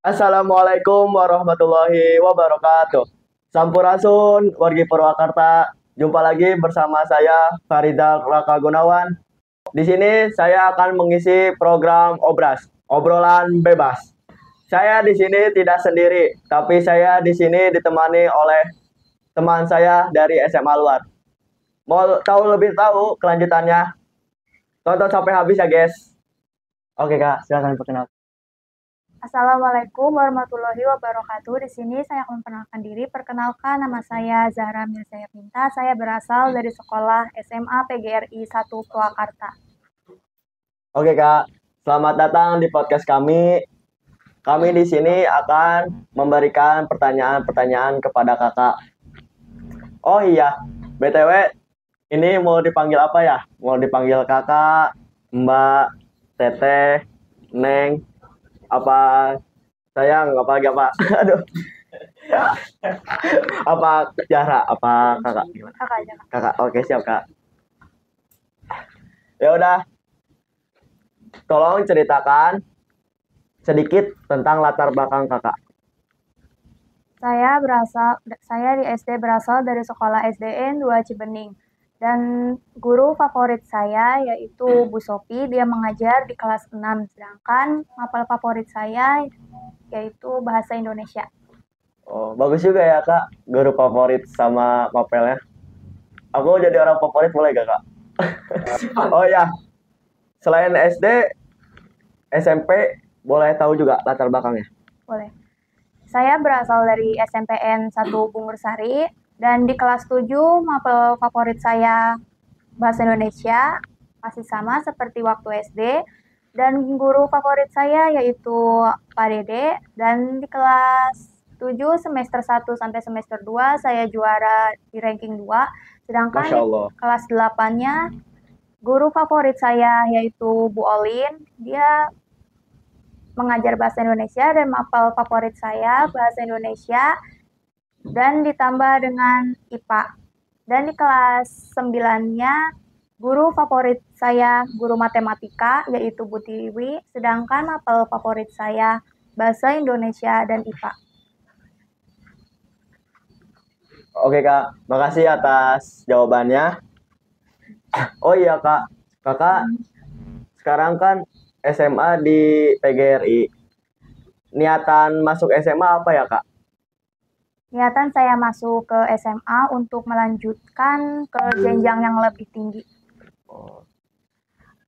Assalamualaikum warahmatullahi wabarakatuh. Sampurasun, wargi Purwakarta. Jumpa lagi bersama saya Faridal Raka Gunawan. Di sini saya akan mengisi program Obras, obrolan bebas. Saya di sini tidak sendiri, tapi saya di sini ditemani oleh teman saya dari SMA luar. Mau tahu kelanjutannya? Tonton sampai habis ya, guys. Oke, Kak, silakan perkenalkan. Assalamualaikum warahmatullahi wabarakatuh. Di sini saya akan memperkenalkan diri. Perkenalkan, nama saya Zahra Mirzaya Pinta. Saya berasal dari sekolah SMA PGRI 1 Purwakarta. Oke, Kak, selamat datang di podcast kami. Kami di sini akan memberikan pertanyaan-pertanyaan kepada Kakak. Oh iya, BTW, ini mau dipanggil apa ya? Mau dipanggil Kakak, Mbak, Teteh, Neng, apa sayang, apa lagi apa? Aduh, apa Zahra, apa Kakak? Gimana? Kakak aja, Kak. Kakak, oke siap Kak. Ya udah, tolong ceritakan sedikit tentang latar belakang Kakak. Saya di SD berasal dari sekolah SDN 2 Cibening. Dan guru favorit saya yaitu Bu Sopi, dia mengajar di kelas 6. Sedangkan mapel favorit saya yaitu bahasa Indonesia. Oh, bagus juga ya Kak, guru favorit sama mapelnya. Aku jadi orang favorit boleh gak Kak? Oh ya, selain SD, SMP, boleh tahu juga latar belakangnya? Boleh. Saya berasal dari SMPN 1 Bungursari dan di kelas 7 mapel favorit saya bahasa Indonesia masih sama seperti waktu SD dan guru favorit saya yaitu Pak Dede dan di kelas 7 semester 1 sampai semester 2 saya juara di ranking 2 sedangkan Masya Allah. di kelas 8-nya guru favorit saya yaitu Bu Olin, dia mengajar bahasa Indonesia dan mapel favorit saya bahasa Indonesia dan ditambah dengan IPA. Dan di kelas 9-nya guru favorit saya guru matematika yaitu Bu Tiwi, sedangkan mapel favorit saya bahasa Indonesia dan IPA. Oke Kak, makasih atas jawabannya. Oh iya Kak, Kakak sekarang kan SMA di PGRI. Niatan masuk SMA apa ya Kak? Niatan saya masuk ke SMA untuk melanjutkan ke jenjang yang lebih tinggi. Oh.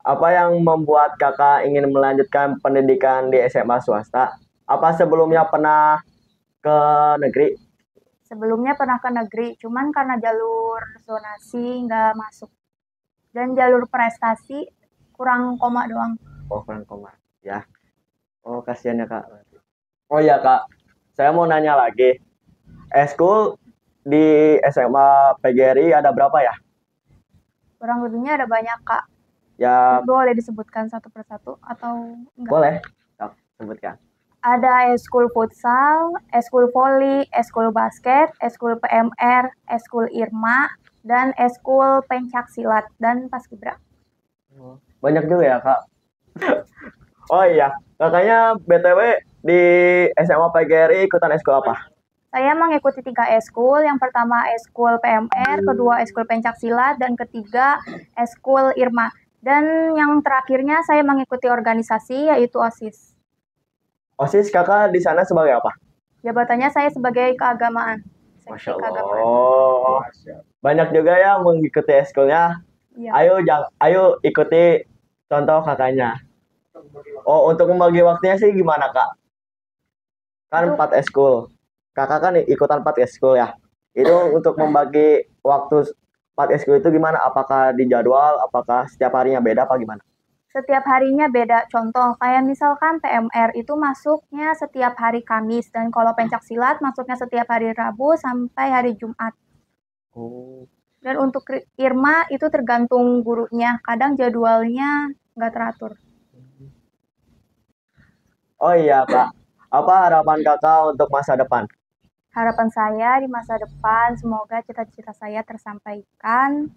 Apa yang membuat Kakak ingin melanjutkan pendidikan di SMA swasta? Apa sebelumnya pernah ke negeri? Sebelumnya pernah ke negeri, cuman karena jalur zonasi nggak masuk. Dan jalur prestasi kurang koma doang. Oh, kurang koma. Ya. Oh, kasihan ya Kak. Oh iya Kak, saya mau nanya lagi. Eskul di SMA PGRI ada berapa ya? Kurang lebihnya ada banyak, Kak. Ya, Boleh disebutkan satu persatu atau enggak? boleh. Sok, sebutkan. Ada eskul futsal, eskul voli, eskul basket, eskul PMR, eskul Irma, dan eskul pencak silat dan paskibra. Banyak juga ya Kak. Oh iya, kakaknya BTW di SMA PGRI ikutan eskul apa? Saya mengikuti 3 eskul. Yang pertama eskul PMR, kedua eskul pencak silat, dan ketiga eskul Irma. Dan yang terakhirnya saya mengikuti organisasi yaitu OSIS. OSIS kakak di sana sebagai apa? Jabatannya saya sebagai keagamaan. Masya Allah. Banyak juga ya mengikuti eskulnya. Iya. Ayo ikuti contoh kakaknya. Oh, untuk membagi waktunya sih gimana kak? Kan 4 eskul. Kakak kan ikutan 4 eskul ya. Itu untuk membagi waktu 4 eskul itu gimana? Apakah di jadwal? Apakah setiap harinya beda apa gimana? Setiap harinya beda. Contoh, kayak misalkan PMR itu masuknya setiap hari Kamis. Dan kalau pencak silat masuknya setiap hari Rabu sampai hari Jumat. Oh. Dan untuk Irma itu tergantung gurunya. Kadang jadwalnya nggak teratur. Oh iya kak. Apa harapan kakak untuk masa depan? Harapan saya di masa depan semoga cita-cita saya tersampaikan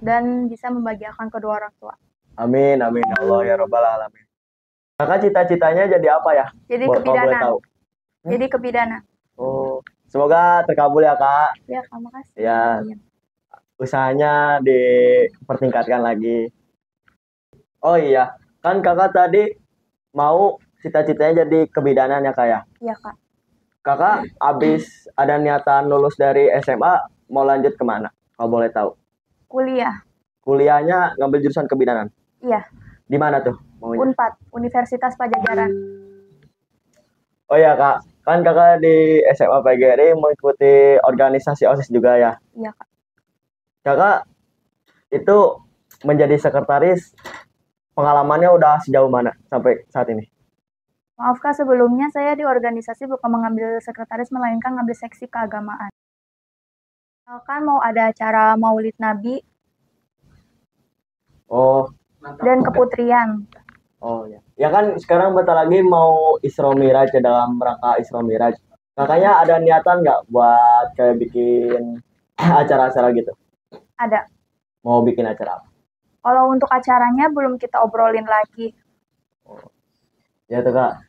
dan bisa membahagiakan kedua orang tua. Amin, amin ya Allah ya Rabbal Alamin. Kakak cita-citanya jadi apa ya? Jadi Kalau boleh kebidanan. tahu. Jadi kebidanan. Oh, semoga terkabul ya Kak. Ya, terima kasih. Ya, Iya. usahanya dipertingkatkan lagi. Oh iya, kan Kakak tadi mau cita-citanya jadi kebidanan ya Kak ya? Iya, Kak. Kakak abis ada niatan lulus dari SMA, mau lanjut kemana? Kalau boleh tahu. Kuliah. Kuliahnya ngambil jurusan kebidanan. Iya, Di mana tuh maunya? Unpad, Universitas Pajajaran. Oh iya Kak, kan Kakak di SMA PGRI mengikuti organisasi OSIS juga ya. Iya, Kak. Kakak itu menjadi sekretaris, pengalamannya udah sejauh mana sampai saat ini? Maaf Kak, sebelumnya saya di organisasi bukan mengambil sekretaris, melainkan ngambil seksi keagamaan. Misalkan mau ada acara Maulid Nabi Oh, dan keputrian. oh ya. Ya kan sekarang bentar lagi mau Isra Miraj ya, dalam rangka Isra Miraj. Kakaknya ada niatan nggak buat kayak bikin acara-acara gitu? Ada. Mau bikin acara apa? Kalau untuk acaranya belum kita obrolin lagi. Ya tuh Kak.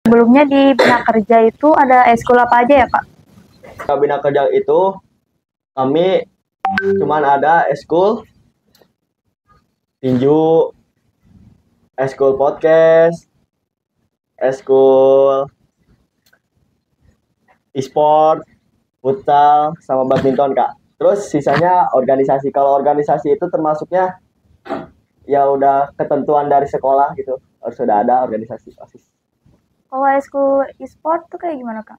Sebelumnya di Bina Kerja itu ada eskul apa aja ya Kak? Kabina kerja itu kami cuman ada eskul tinju, eskul podcast, eskul e-sport, futsal, sama badminton Kak. Terus sisanya organisasi. Kalau organisasi itu termasuknya ya udah ketentuan dari sekolah gitu. Harus sudah ada organisasi OSIS. Kalau eskul e-sport tuh kayak gimana Kak?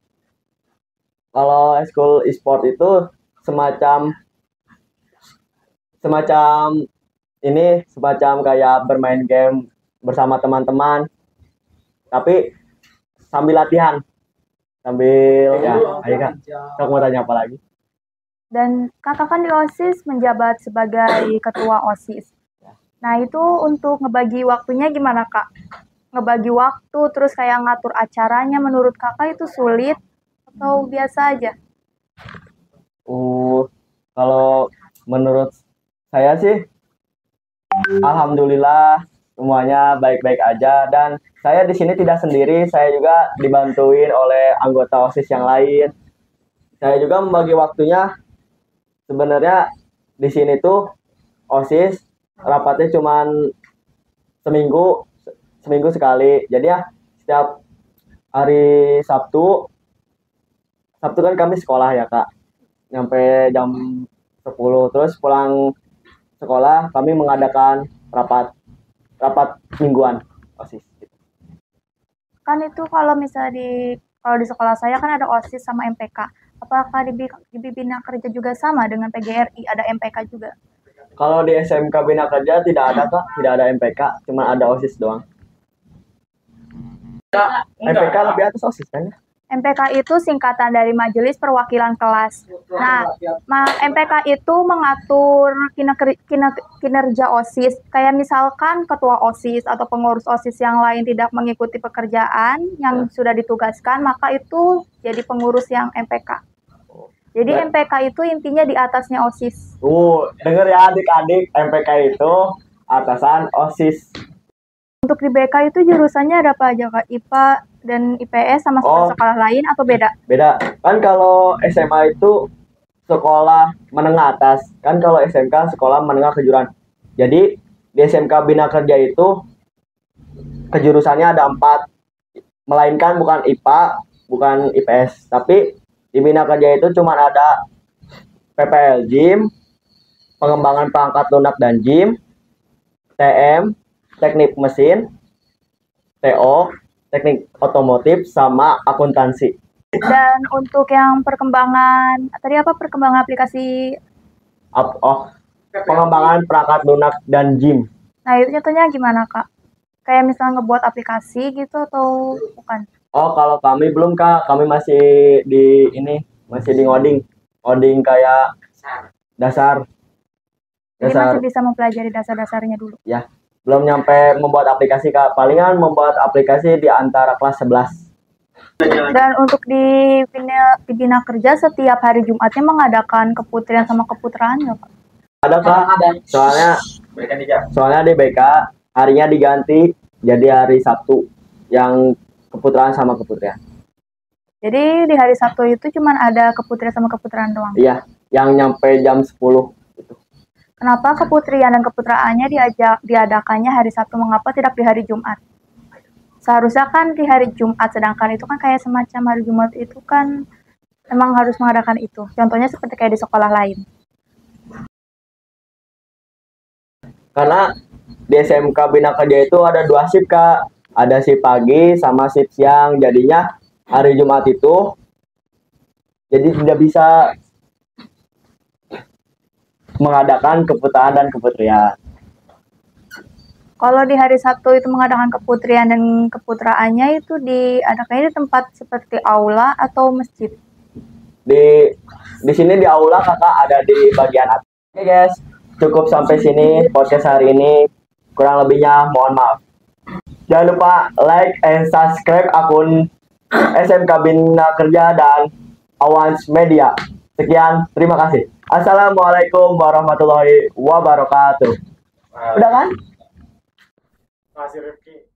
Kalau eskul e-sport itu semacam semacam kayak bermain game bersama teman-teman, tapi sambil latihan, sambil ya. Ayo Kak, Kak mau tanya apa lagi? Dan Kakak kan di OSIS menjabat sebagai ketua OSIS. Nah itu untuk ngebagi waktunya gimana Kak? Ngebagi waktu terus kayak ngatur acaranya menurut Kakak itu sulit atau biasa aja? Kalau menurut saya sih, alhamdulillah semuanya baik-baik aja, dan saya di sini tidak sendiri, saya juga dibantuin oleh anggota OSIS yang lain. Saya juga membagi waktunya. Sebenarnya di sini tuh OSIS rapatnya cuman seminggu seminggu sekali. Jadi ya setiap hari Sabtu kan kami sekolah ya Kak. Nyampe jam 10, terus pulang sekolah kami mengadakan rapat mingguan OSIS. Kan itu kalau misalnya kalau di sekolah saya kan ada OSIS sama MPK. Apakah di Bina Kerja juga sama dengan PGRI, ada MPK juga? Kalau di SMK Bina Kerja tidak ada Kak, tidak ada MPK, cuma ada OSIS doang. MPK lebih atas OSIS kan? MPK itu singkatan dari Majelis Perwakilan Kelas. Nah, MPK itu mengatur kinerja OSIS. Kayak misalkan ketua OSIS atau pengurus OSIS yang lain tidak mengikuti pekerjaan yang sudah ditugaskan, maka itu jadi pengurus yang MPK. Jadi MPK itu intinya di atasnya OSIS. Denger ya adik-adik, MPK itu atasan OSIS. Untuk di BK itu jurusannya ada apa aja Kak? IPA dan IPS sama sekolah lain atau beda? Beda. Kan kalau SMA itu sekolah menengah atas. Kan kalau SMK sekolah menengah kejuruan. Jadi di SMK Bina Kerja itu kejurusannya ada 4. Melainkan bukan IPA, bukan IPS. Tapi di Bina Kerja itu cuma ada PPL GIM, pengembangan perangkat lunak dan GIM, TM, teknik mesin, TO, teknik otomotif, sama akuntansi. Dan untuk yang perkembangan aplikasi? Pengembangan perangkat lunak dan GIM. Nah itu contohnya gimana Kak? Kayak misalnya ngebuat aplikasi gitu atau bukan? Kalau kami belum Kak, kami masih di ngoding kayak dasar. Jadi masih bisa mempelajari dasar-dasarnya dulu. Ya, belum nyampe membuat aplikasi Kak. Palingan membuat aplikasi di antara kelas 11. Dan untuk di Bina Kerja setiap hari Jumatnya mengadakan keputrian sama keputraan nggak Pak? Ada Kak, soalnya di BK harinya diganti jadi hari Sabtu yang keputraan sama keputrian. Jadi di hari Sabtu itu cuma ada keputrian sama keputraan doang. Iya, yang nyampe jam 10 gitu. Kenapa keputrian dan keputraannya diadakannya hari Sabtu, mengapa tidak di hari Jumat? Seharusnya kan di hari Jumat, sedangkan itu kan kayak semacam hari Jumat itu kan memang harus mengadakan itu. Contohnya seperti kayak di sekolah lain. Karena di SMK Bina Kerja itu ada 2 shift, Kak. Ada shift pagi sama shift siang. Jadinya hari Jumat itu jadi tidak bisa mengadakan keputraan dan keputrian. Kalau di hari Sabtu itu mengadakan keputrian dan keputraannya itu diadakannya di tempat seperti aula atau masjid. Di sini di aula, Kakak, ada di bagian atas. Oke, guys, cukup sampai sini podcast hari ini. Kurang lebihnya mohon maaf. Jangan lupa like and subscribe akun SMK Bina Kerja dan Awans Media. Sekian, terima kasih. Assalamualaikum warahmatullahi wabarakatuh. Udah kan? Makasih Rifki.